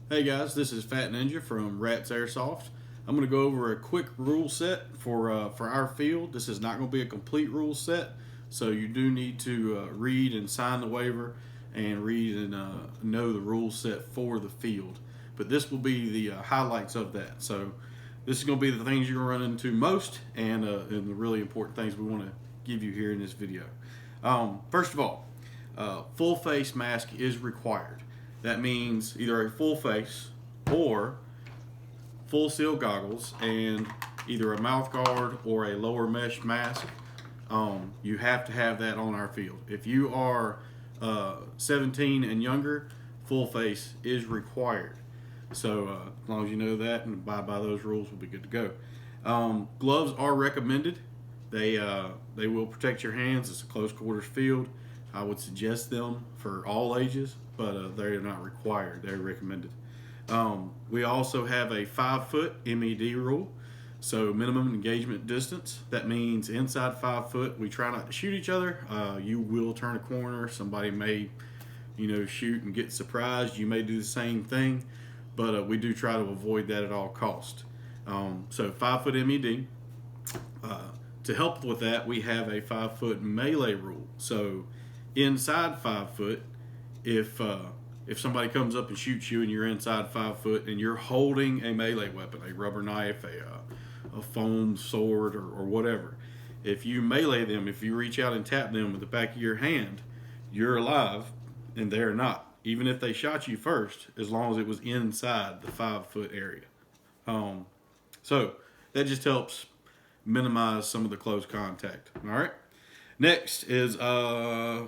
Hey guys, this is Fat Ninja from Rat's Airsoft. I'm going to go over a quick rule set for our field. This is not going to be a complete rule set, so you do need to read and sign the waiver and read and know the rule set for the field. But this will be the highlights of that. So this is going to be the things you're going to run into most and the really important things we want to give you here in this video. First of all, full face mask is required. That means either a full face or full seal goggles and either a mouth guard or a lower mesh mask. You have to have that on our field. If you are 17 and younger, full face is required. So as long as you know that and abide by those rules, we'll be good to go. Gloves are recommended. They will protect your hands. It's a close quarters field. I would suggest them for all ages, but they're not required. They're recommended. We also have a 5-foot MED rule, so minimum engagement distance. That means inside 5 foot, we try not to shoot each other. You will turn a corner. Somebody may, shoot and get surprised. You may do the same thing, but we do try to avoid that at all cost. So 5-foot MED. To help with that, we have a 5-foot melee rule. So inside 5 foot, if somebody comes up and shoots you and you're inside 5 foot and you're holding a melee weapon, a rubber knife, a foam sword, or whatever, if you melee them, if you reach out and tap them with the back of your hand, you're alive and they're not. Even if they shot you first, as long as it was inside the 5 foot area. So that just helps minimize some of the close contact. All right. Next is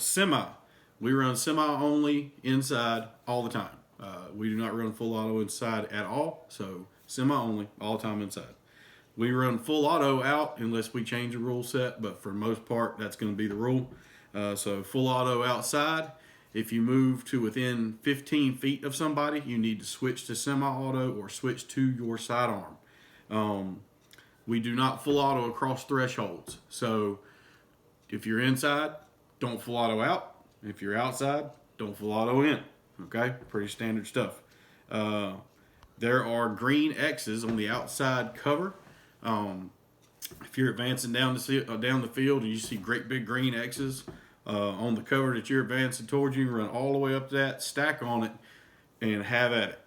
semi. We run semi only inside all the time. We do not run full auto inside at all. So semi only all the time inside. We run full auto out unless we change the rule set, but for the most part, that's going to be the rule. So full auto outside. If you move to within 15 feet of somebody, you need to switch to semi-auto or switch to your sidearm. We do not full auto across thresholds. So if you're inside, don't full auto out. If you're outside, don't full auto in. Okay, pretty standard stuff. There are green X's on the outside cover. If you're advancing down the field and you see great big green X's on the cover that you're advancing towards, you can run all the way up to that, stack on it, and have at it.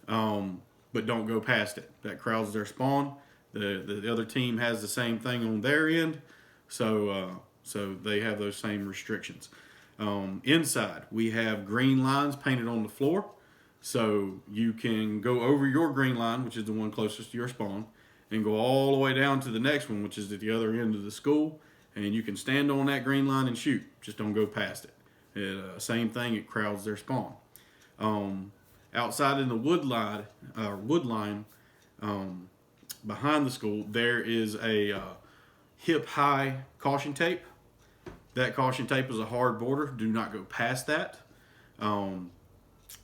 But don't go past it. That crowds their spawn. The other team has the same thing on their end, so they have those same restrictions. Inside, we have green lines painted on the floor, so you can go over your green line, which is the one closest to your spawn, and go all the way down to the next one, which is at the other end of the school, and you can stand on that green line and shoot. Just don't go past it. Same thing, it crowds their spawn. Outside in the wood line, behind the school, there is a hip-high caution tape. That caution tape is a hard border. Do not go past that.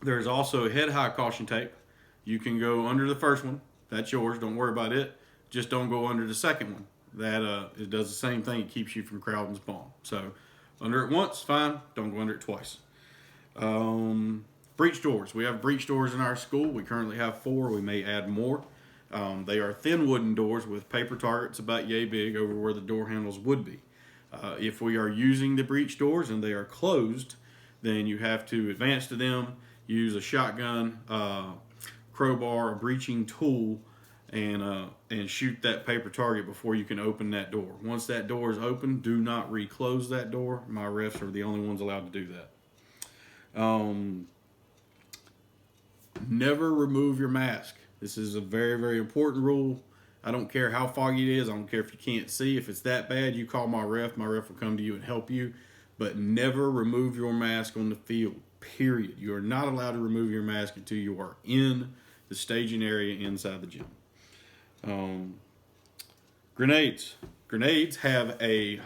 There's also a head-high caution tape. You can go under the first one. That's yours. Don't worry about it. Just don't go under the second one. That it does the same thing. It keeps you from crowding spawn. So under it once, fine. Don't go under it twice. Breach doors. We have breach doors in our school. We currently have 4. We may add more. They are thin wooden doors with paper targets about yay big over where the door handles would be. If we are using the breach doors and they are closed, then you have to advance to them, use a shotgun, crowbar, a breaching tool, and shoot that paper target before you can open that door. Once that door is open, do not reclose that door. My refs are the only ones allowed to do that. Never remove your mask. This is a very, very important rule. I don't care how foggy it is. I don't care if you can't see. If it's that bad, you call my ref. My ref will come to you and help you. But never remove your mask on the field, period. You are not allowed to remove your mask until you are in the staging area inside the gym. Grenades. Grenades have a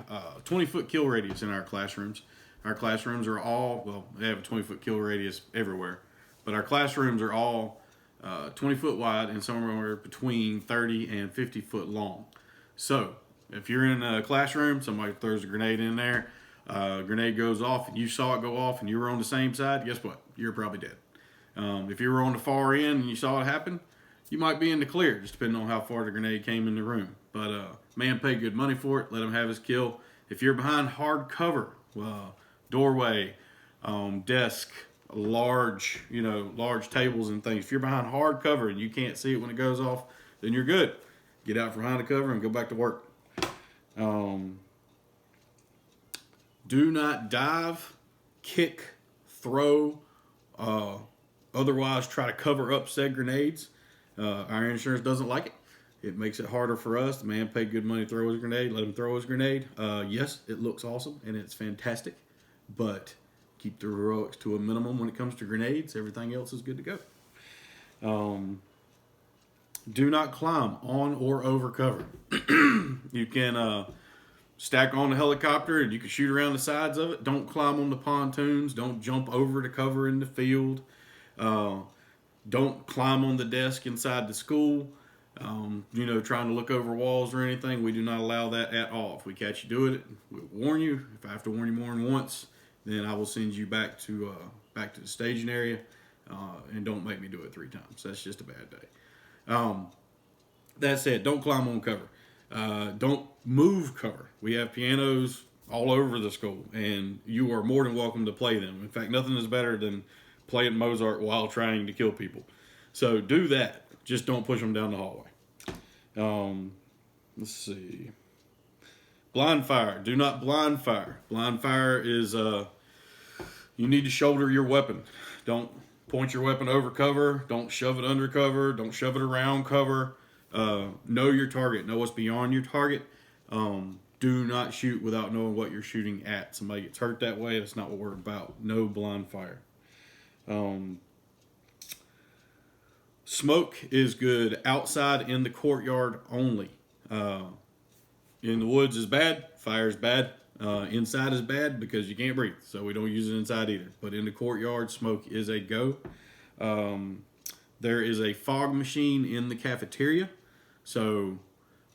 20-foot kill radius in our classrooms. Our classrooms are all, they have a 20-foot kill radius everywhere. But our classrooms are all 20 foot wide and somewhere between 30 and 50 foot long. So if you're in a classroom, somebody throws a grenade in there, grenade goes off and you saw it go off and you were on the same side, guess what? You're probably dead. If you were on the far end and you saw it happen, you might be in the clear, just depending on how far the grenade came in the room. But man paid good money for it. Let him have his kill. If you're behind hard cover, doorway, desk, large tables and things. If you're behind hard cover and you can't see it when it goes off, then you're good. Get out from behind the cover and go back to work. Do not dive, kick, throw, otherwise try to cover up said grenades. Our insurance doesn't like it. It makes it harder for us. The man paid good money to throw his grenade. Let him throw his grenade. Yes, it looks awesome and it's fantastic, but keep the heroics to a minimum when it comes to grenades. Everything else is good to go. Do not climb on or over cover. You can stack on the helicopter and you can shoot around the sides of it. Don't climb on the pontoons. Don't jump over the cover in the field. Don't climb on the desk inside the school. Trying to look over walls or anything. We do not allow that at all. If we catch you doing it, we'll warn you. If I have to warn you more than once, then I will send you back to the staging area. And don't make me do it 3 times. That's just a bad day. That said, don't climb on cover. Don't move cover. We have pianos all over the school, and you are more than welcome to play them. In fact, nothing is better than playing Mozart while trying to kill people. So do that. Just don't push them down the hallway. Let's see. Blind fire. Do not blind fire. Blind fire is you need to shoulder your weapon. Don't point your weapon over cover. Don't shove it under cover. Don't shove it around cover. Know your target. Know what's beyond your target. Do not shoot without knowing what you're shooting at. Somebody gets hurt that way. That's not what we're about. No blind fire. Smoke is good outside in the courtyard only. In the woods is bad. Fire is bad. Inside is bad because you can't breathe. So we don't use it inside either. But in the courtyard, smoke is a go. There is a fog machine in the cafeteria. So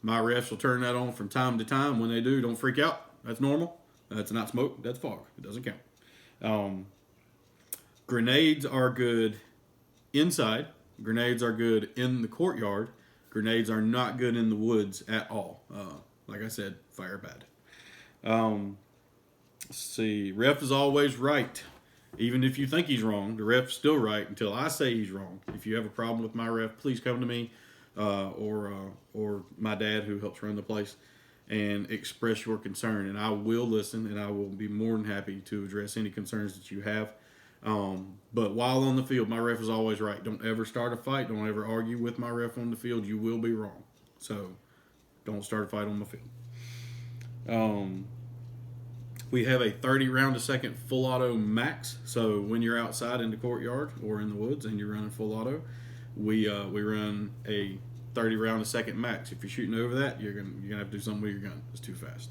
my refs will turn that on from time to time. When they do, don't freak out. That's normal. That's not smoke. That's fog. It doesn't count. Grenades are good inside. Grenades are good in the courtyard. Grenades are not good in the woods at all. Like I said, fire bad. Let's see. Ref is always right. Even if you think he's wrong, the ref's still right until I say he's wrong. If you have a problem with my ref, please come to me or my dad who helps run the place and express your concern. And I will listen and I will be more than happy to address any concerns that you have. But while on the field, my ref is always right. Don't ever start a fight. Don't ever argue with my ref on the field. You will be wrong. So don't start a fight on the field. We have a 30 round a second full auto max. So when you're outside in the courtyard or in the woods and you're running full auto, we run a 30 round a second max. If you're shooting over that, you're gonna have to do something with your gun. It's too fast.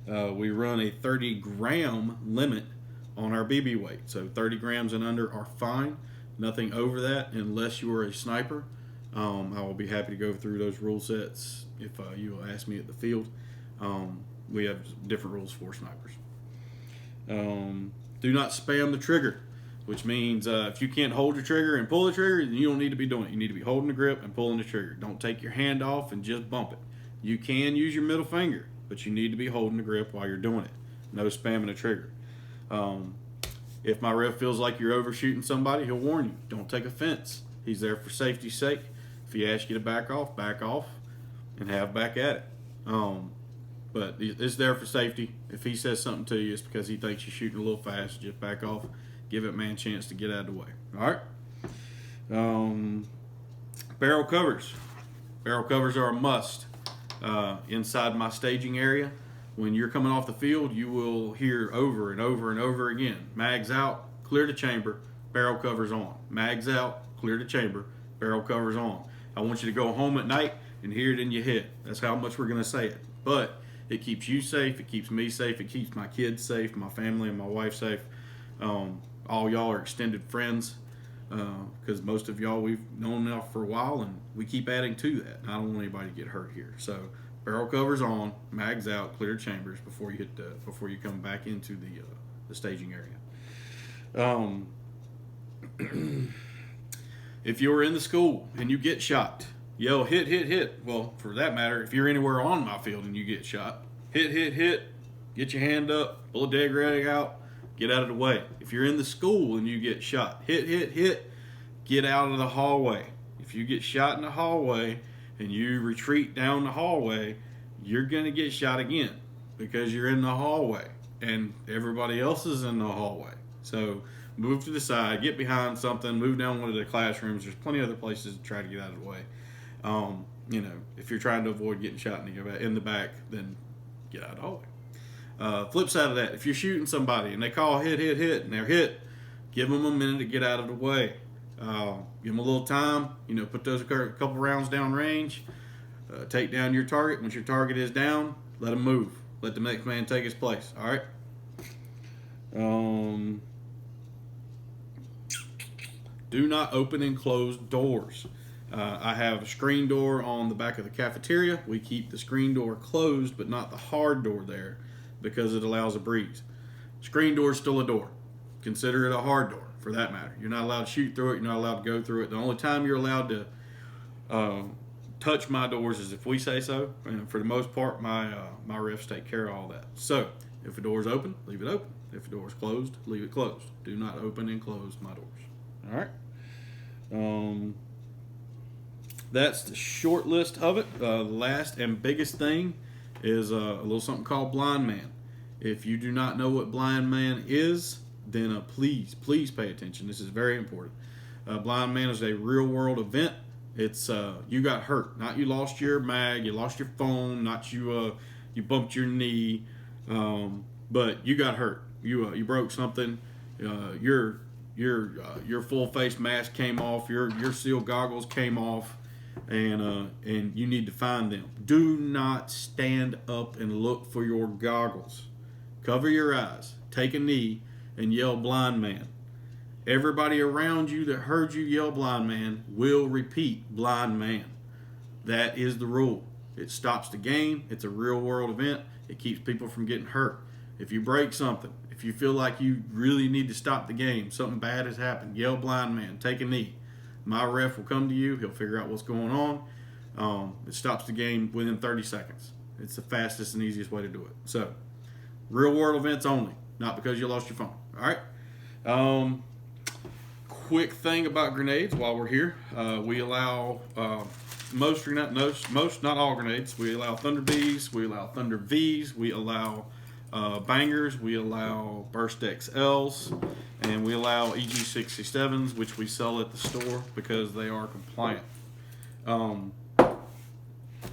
We run a 30 gram limit on our BB weight. So 30 grams and under are fine. Nothing over that unless you are a sniper. I will be happy to go through those rule sets if you will ask me at the field. We have different rules for snipers. Do not spam the trigger, which means if you can't hold the trigger and pull the trigger, then you don't need to be doing it. You need to be holding the grip and pulling the trigger. Don't take your hand off and just bump it. You can use your middle finger, but you need to be holding the grip while you're doing it. No spamming the trigger. If my ref feels like you're overshooting somebody, he'll warn you. Don't take offense. He's there for safety's sake. If he asks you to back off, and have back at it. But it's there for safety. If he says something to you, it's because he thinks you're shooting a little fast. Just back off. Give it man a chance to get out of the way. All right. Barrel covers. Barrel covers are a must. Inside my staging area, when you're coming off the field, you will hear over and over and over again. Mags out, clear the chamber, barrel covers on. Mags out, clear the chamber, barrel covers on. I want you to go home at night and hear it in your head. That's how much we're going to say it. But it keeps you safe, it keeps me safe, it keeps my kids safe, my family and my wife safe. All y'all are extended friends because most of y'all we've known now for a while, and we keep adding to that. I don't want anybody to get hurt here. So barrel covers on, mags out, clear chambers before you hit before you come back into the staging area. If you're in the school and you get shot, yell hit, hit, hit. Well, for that matter, if you're anywhere on my field and you get shot, hit, hit, hit. Get your hand up, pull a dead rag out, get out of the way. If you're in the school and you get shot, hit, hit, hit. Get out of the hallway. If you get shot in the hallway and you retreat down the hallway, you're going to get shot again because you're in the hallway and everybody else is in the hallway. So move to the side, get behind something, move down one of the classrooms. There's plenty of other places to try to get out of the way. If you're trying to avoid getting shot in the back, then get out of the hallway. Flip side of that, if you're shooting somebody and they call hit, hit, hit, and they're hit, give them a minute to get out of the way. Give them a little time, put those a couple rounds down range, take down your target. Once your target is down, let them move. Let the next man take his place. All right. Do not open and close doors. I have a screen door on the back of the cafeteria. We keep the screen door closed, but not the hard door there because it allows a breeze. Screen door is still a door. Consider it a hard door for that matter. You're not allowed to shoot through it. You're not allowed to go through it. The only time you're allowed to touch my doors is if we say so. And for the most part, my refs take care of all that. So if a door is open, leave it open. If a door is closed, leave it closed. Do not open and close my doors. All right. That's the short list of it. The last and biggest thing is a little something called blind man. If you do not know what blind man is, then please pay attention. This is very important. Blind man is a real world event. It's you got hurt, not you lost your mag, you lost your phone, not you bumped your knee, but you got hurt. You broke something. Your full face mask came off. Your seal goggles came off, and you need to find them. Do not stand up and look for your goggles. Cover your eyes. Take a knee and yell blind man. Everybody around you that heard you yell blind man will repeat blind man. That is the rule. It stops the game. It's a real world event. It keeps people from getting hurt. If you break something, if you feel like you really need to stop the game, something bad has happened, yell blind man, take a knee. My ref will come to you. He'll figure out what's going on. It stops the game within 30 seconds. It's the fastest and easiest way to do it. So, real world events only, not because you lost your phone. All right. Quick thing about grenades while we're here. We allow most, not all grenades. We allow Thunder Bs, we allow Thunder Vs, we allow bangers, we allow Burst XLs, and we allow EG67s, which we sell at the store because they are compliant.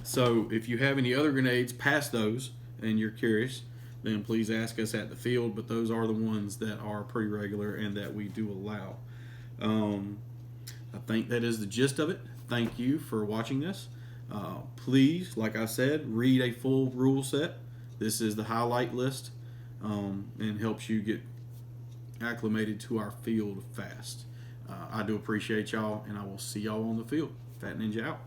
So if you have any other grenades past those and you're curious, then please ask us at the field, but those are the ones that are pretty regular and that we do allow. I think that is the gist of it. Thank you for watching this. Please, like I said, read a full rule set. This is the highlight list and helps you get acclimated to our field fast. I do appreciate y'all, and I will see y'all on the field. Fat Ninja out.